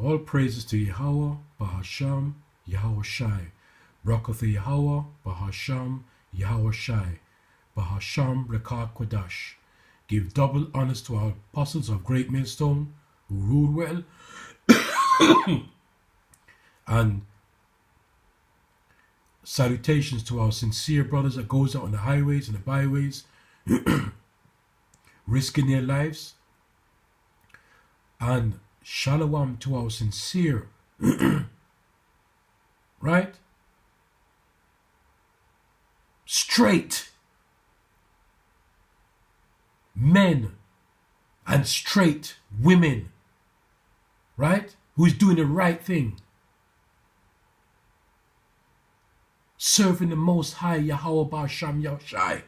All praises to Yahweh, Bahasham, Yahweh Shai. Barakatha Yahweh, Bahasham, Yahweh Shai. Bahasham, Rekah Kodash. Give double honors to our apostles of Great Millstone, who rule well, and salutations to our sincere brothers that goes out on the highways and the byways, risking their lives, and shalom to our sincere, right, straight men and straight women, right, who's doing the right thing, serving the Most High Yahweh Ba'asham Yahushai.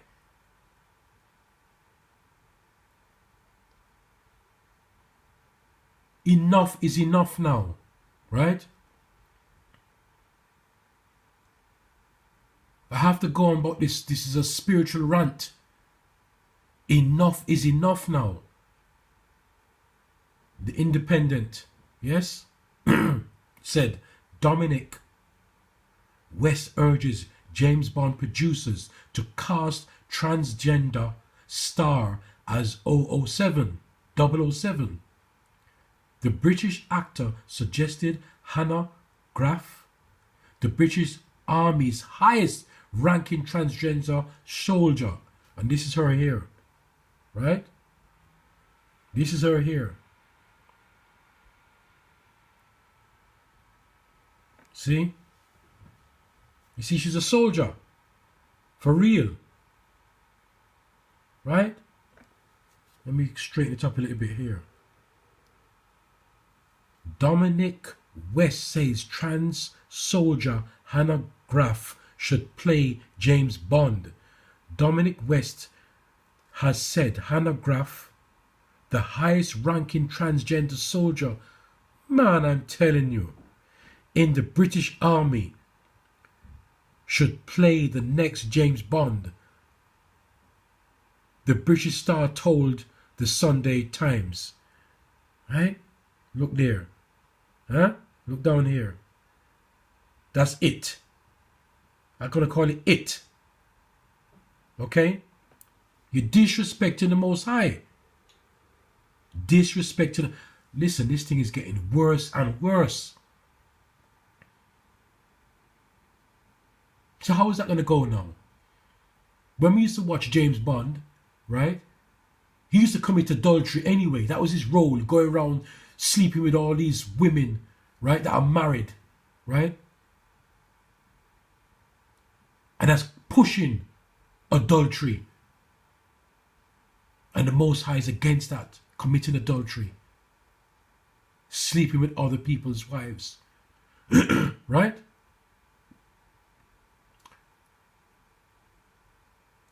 Enough is enough now, right? I have to go on about this. This is a spiritual rant. Enough is enough now. The Independent, yes, said Dominic West urges James Bond producers to cast transgender star as 007. The British actor suggested Hannah Graff, the British Army's highest ranking transgender soldier, and this is her here, right? This is her here. See? You see, she's a soldier. For real. Right? Let me straighten it up a little bit here. Dominic West says trans soldier Hannah Graff should play James Bond. Dominic West has said Hannah Graff, the highest ranking transgender soldier, man, I'm telling you, in the British Army, should play the next James Bond. The British Star told the Sunday Times. Right? Look there. Huh? Look down here. That's it. I'm going to call it it. Okay? You're disrespecting the Most High. Disrespecting. Listen, this thing is getting worse and worse. So how is that going to go now? When we used to watch James Bond, right? He used to commit adultery anyway. That was his role, going around sleeping with all these women, right, that are married, right? And that's pushing adultery. And the Most High is against that, committing adultery. Sleeping with other people's wives. Right?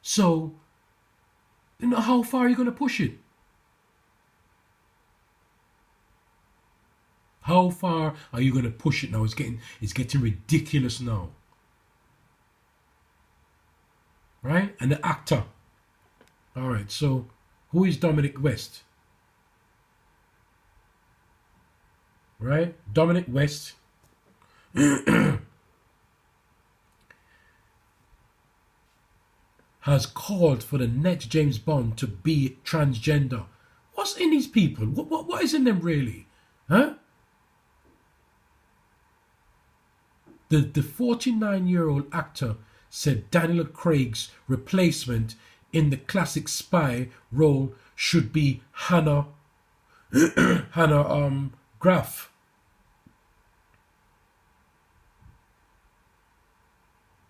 So, you know, how far are you going to push it? How far are you going to push it now? It's getting ridiculous now. Right? And the actor. All right, so who is Dominic West? Right? Dominic West has called for the next James Bond to be transgender. What's in these people? What is in them really? Huh? The 49-year-old actor said Daniel Craig's replacement in the classic spy role should be Hannah Graff.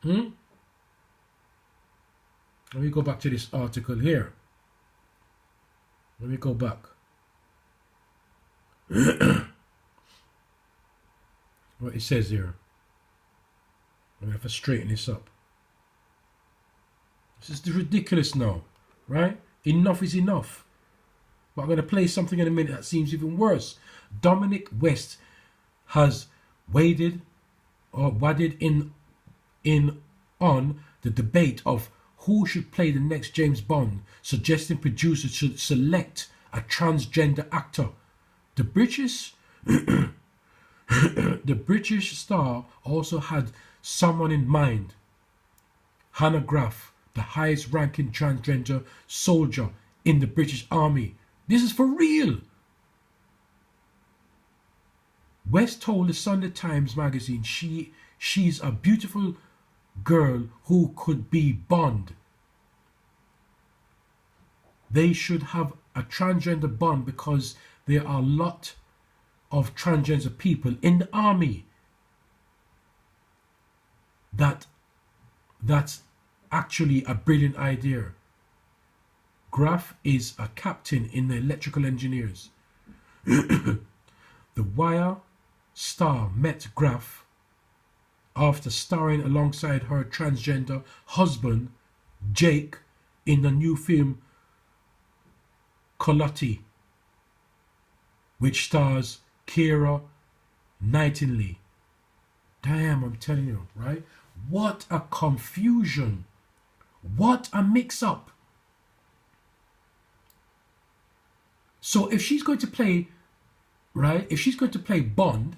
Let me go back to this article here. Let me go back. What it says here. I'm going to have to straighten this up. This is ridiculous now, right? Enough is enough. But I'm going to play something in a minute that seems even worse. Dominic West has waded in on the debate of who should play the next James Bond, suggesting producers should select a transgender actor. The British The British Star also had someone in mind, Hannah Graff, the highest ranking transgender soldier in the British Army. This is for real. West told the Sunday Times magazine she's a beautiful girl who could be Bond. They should have a transgender Bond because there are a lot of transgender people in the army. That's actually a brilliant idea. Graff is a captain in the electrical engineers. The Wire star met Graff after starring alongside her transgender husband Jake in the new film Colotti, which stars Keira Knightley. Damn, I'm telling you, right? What a confusion. What a mix-up. So if she's going to play, right? If she's going to play Bond,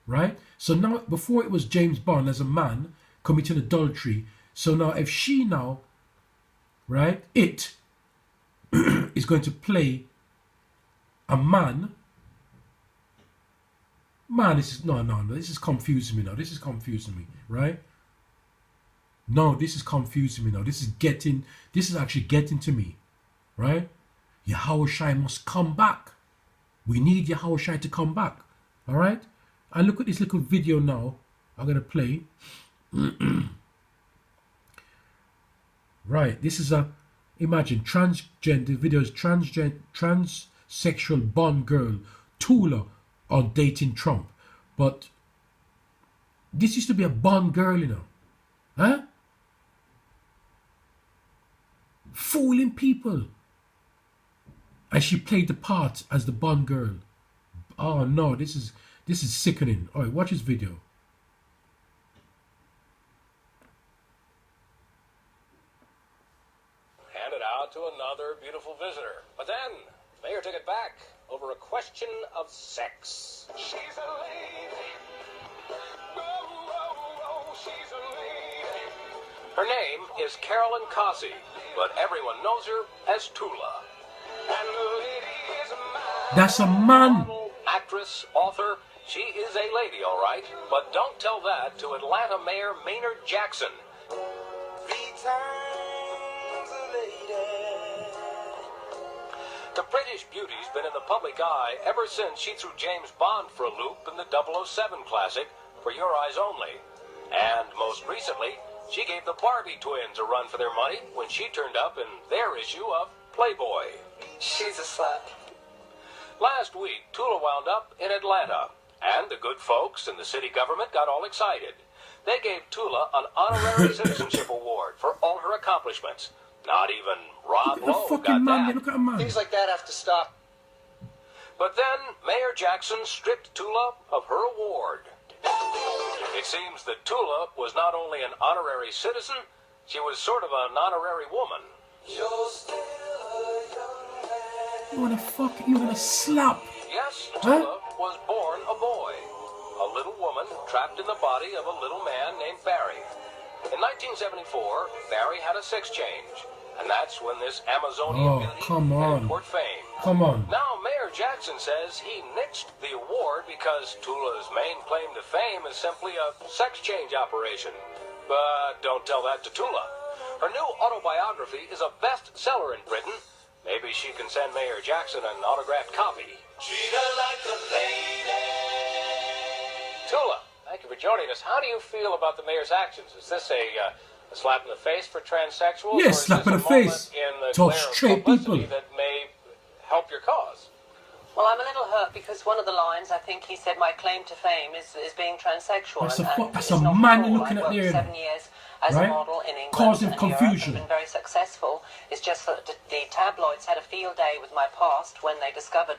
right? So now, before it was James Bond as a man committing adultery. So now if she now, right, it is going to play a man. Man, this is no, this is confusing me now. This is confusing me, right? No, this is confusing me now. This is actually getting to me, right? Yahushua must come back. We need Yahushua to come back, all right? And look at this little video now. I'm gonna play. Right, this is a imagine transgender videos, transsexual Bond girl Tula on dating Trump, but this used to be a Bond girl, you know, huh? Fooling people, and she played the part as the Bond girl. Oh no, this is sickening. All right, watch this video. Handed out to another beautiful visitor, but then the mayor took it back over a question of sex. She's a lady. Whoa, whoa, whoa, she's a lady. Her name is Carolyn Cossie, but everyone knows her as Tula. And the lady is a man. That's a man. Model, actress, author. She is a lady, all right. But don't tell that to Atlanta Mayor Maynard Jackson. 3 times a lady. The British beauty's been in the public eye ever since she threw James Bond for a loop in the 007 classic, For Your Eyes Only. And most recently, she gave the Barbie twins a run for their money when she turned up in their issue of Playboy. She's a slut. Last week, Tula wound up in Atlanta, and the good folks in the city government got all excited. They gave Tula an honorary citizenship award for all her accomplishments. Not even Rob Lowe got that. Look at a man. Things like that have to stop. But then Mayor Jackson stripped Tula of her award. It seems that Tula was not only an honorary citizen, she was sort of an honorary woman. You're still a young man. You wanna fuck? You wanna slap? Yes, Tula was born a boy. A little woman trapped in the body of a little man named Barry. In 1974, Barry had a sex change. And that's when this Amazonian beauty headed toward fame. Come on. Now, Mayor Jackson says he nixed the award because Tula's main claim to fame is simply a sex change operation. But don't tell that to Tula. Her new autobiography is a bestseller in Britain. Maybe she can send Mayor Jackson an autographed copy. Treat her like a lady. Tula, thank you for joining us. How do you feel about the mayor's actions? Is this a slap in the face for transsexuals? Yes, slap in the face. To straight people that may help your cause. Well, I'm a little hurt because one of the lines, I think he said, my claim to fame is being transsexual. That's a man you're looking at there. 7 years as a model in England causing and confusion. Europe, and been very successful. It's just that the tabloids had a field day with my past when they discovered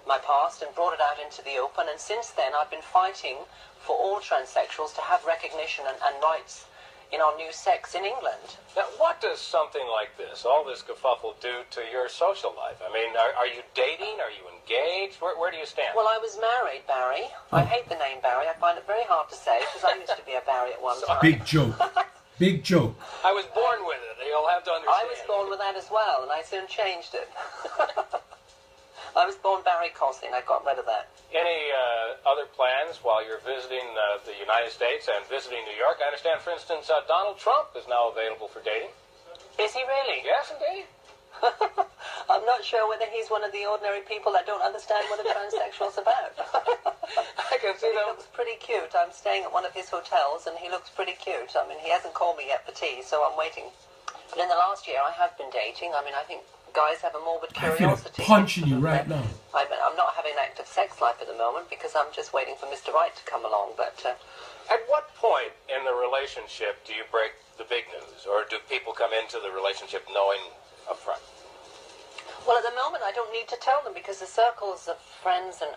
my past and brought it out into the open. And since then, I've been fighting for all transsexuals to have recognition and rights in our new sex in England. Now, what does something like this, all this kerfuffle, do to your social life? I mean, are you dating? Are you engaged? Where do you stand? Well, I was married, Barry. I hate the name Barry. I find it very hard to say because I used to be a Barry at one time. Big joke. Big joke. I was born with it. You'll have to understand. I was born with that as well, and I soon changed it. I was born Barry Cosling. I got rid of that. Any other plans while you're visiting the United States and visiting New York? I understand, for instance, Donald Trump is now available for dating. Is he really? Yes, indeed. I'm not sure whether he's one of the ordinary people that don't understand what a transsexual's about. I can see He them. looks pretty cute. I'm staying at one of his hotels, and he looks pretty cute. I mean, he hasn't called me yet for tea, so I'm waiting. But in the last year, I have been dating. I mean, I think guys have a morbid I feel curiosity. like punching you right now. I'm not having an active sex life at the moment because I'm just waiting for Mr. Right to come along. But At what point in the relationship do you break the big news, or do people come into the relationship knowing up front? well, at the moment, I don't need to tell them because the circles of friends and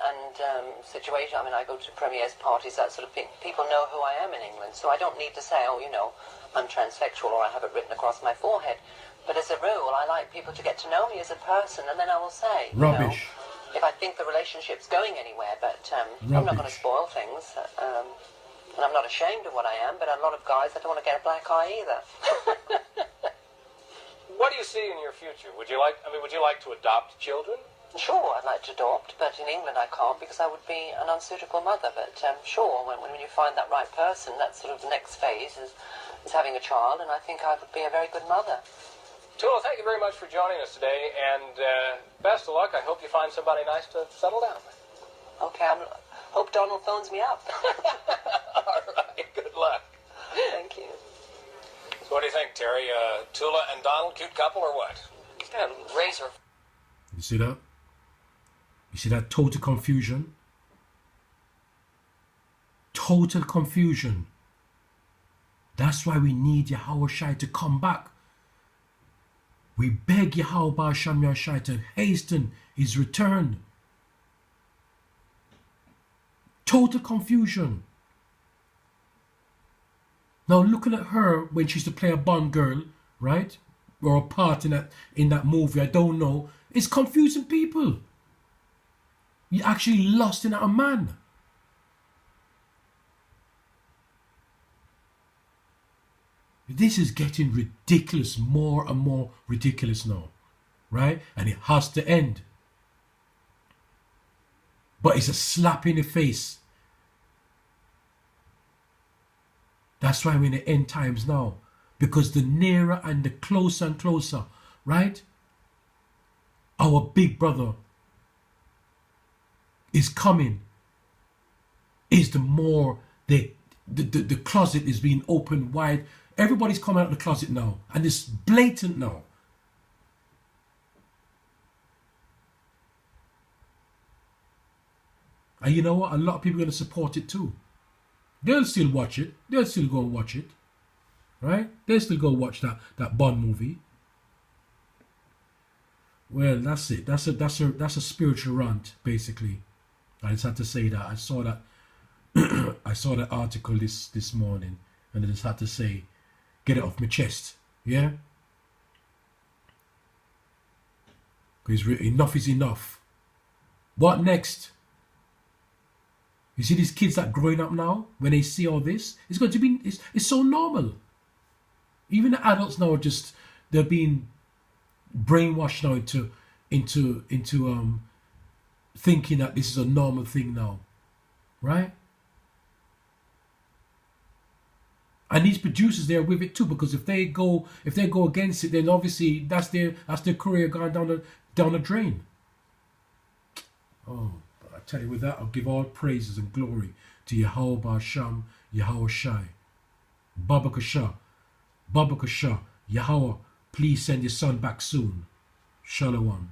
situation. I mean, I go to premieres, parties, that sort of thing. People know who I am in England, so I don't need to say, oh, you know, I'm transsexual or I have it written across my forehead. But as a rule, I like people to get to know me as a person, and then I will say, you know, Rubbish. if I think the relationship's going anywhere. But I'm not going to Rubbish. spoil things. And I'm not ashamed of what I am, but a lot of guys, I don't want to get a black eye either. What do you see in your future? Would you like to adopt children? Sure, I'd like to adopt, but in England I can't because I would be an unsuitable mother. But sure, when you find that right person, that sort of the next phase is having a child, and I think I would be a very good mother. Tula, thank you very much for joining us today, and best of luck. I hope you find somebody nice to settle down with. Okay, hope Donald phones me up. All right, good luck. Thank you. So what do you think, Terry? Tula and Donald, cute couple or what? He's going to raise her. You see that? You see that total confusion? Total confusion. That's why we need Yahweh Shai to come back. We beg Yahweh Shem Shai to hasten his return. Total confusion. Now looking at her when she used to play a Bond girl, right? Or a part in that movie, I don't know. It's confusing people. You're actually lost in a man. This is getting ridiculous, more and more ridiculous now, right? And it has to end. But it's a slap in the face. That's why we're in the end times now. Because the nearer and the closer and closer, right? Our big brother is coming. Is the more the closet is being opened wide. Everybody's coming out of the closet now. And it's blatant now. And you know what? A lot of people are going to support it too. They'll still watch it. They'll still go and watch it. Right? They'll still go watch that Bond movie. Well, that's it. That's a spiritual rant, basically. I just had to say that. I saw that I saw that article this morning, and I just had to say, get it off my chest. Yeah? Because enough is enough. What next? You see these kids that are growing up now, when they see all this, it's going to be, it's so normal. Even the adults now they're being brainwashed now into thinking that this is a normal thing now. Right? And these producers, they're with it too, because if they go against it, then obviously that's their career going down the drain. Oh, I tell you, with that, I'll give all praises and glory to Yahweh Ba'asham, Yahweh Shai. Babakasha, Yahweh, please send your son back soon. Shalom.